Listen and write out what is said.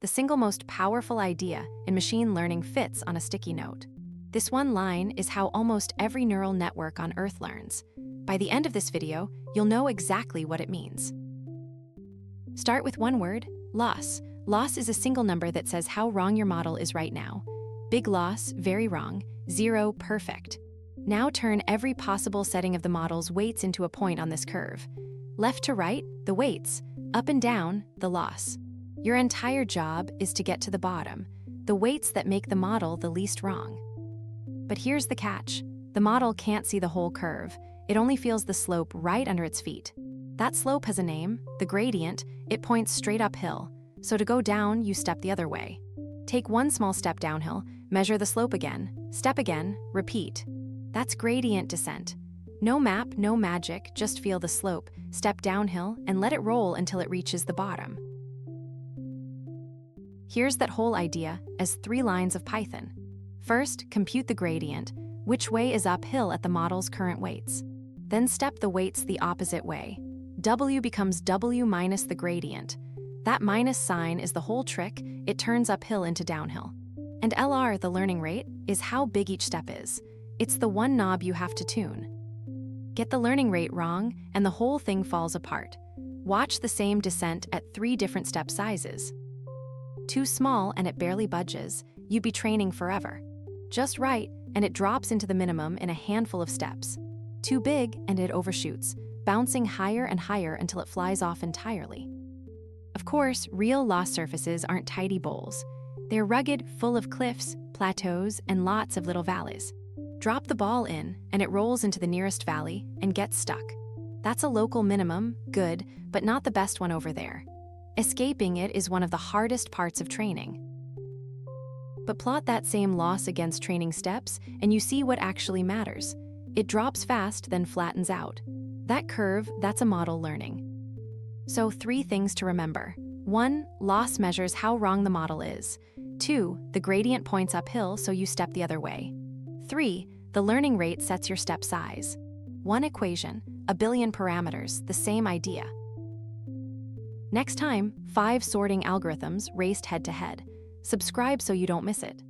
The single most powerful idea in machine learning fits on a sticky note. This one line is how almost every neural network on Earth learns. By the end of this video, you'll know exactly what it means. Start with one word, loss. Loss is a single number that says how wrong your model is right now. Big loss, very wrong, 0, perfect. Now turn every possible setting of the model's weights into a point on this curve. Left to right, the weights. Up and down, the loss. Your entire job is to get to the bottom, the weights that make the model the least wrong. But here's the catch. The model can't see the whole curve. It only feels the slope right under its feet. That slope has a name, the gradient. It points straight uphill. So to go down, you step the other way. Take one small step downhill, measure the slope again, step again, repeat. That's gradient descent. No map, no magic, just feel the slope, step downhill, and let it roll until it reaches the bottom. Here's that whole idea as 3 lines of Python. First, compute the gradient, which way is uphill at the model's current weights. Then step the weights the opposite way. W becomes W minus the gradient. That minus sign is the whole trick. It turns uphill into downhill. And LR, the learning rate, is how big each step is. It's the one knob you have to tune. Get the learning rate wrong, and the whole thing falls apart. Watch the same descent at 3 different step sizes. Too small and it barely budges, you'd be training forever. Just right, and it drops into the minimum in a handful of steps. Too big, and it overshoots, bouncing higher and higher until it flies off entirely. Of course, real loss surfaces aren't tidy bowls. They're rugged, full of cliffs, plateaus, and lots of little valleys. Drop the ball in, and it rolls into the nearest valley and gets stuck. That's a local minimum, good, but not the best one over there. Escaping it is one of the hardest parts of training. But plot that same loss against training steps, and you see what actually matters. It drops fast, then flattens out. That curve, that's a model learning. So 3 things to remember. 1, loss measures how wrong the model is. 2, the gradient points uphill, so you step the other way. 3, the learning rate sets your step size. One equation, a billion parameters, the same idea. Next time, 5 sorting algorithms raced head to head. Subscribe so you don't miss it.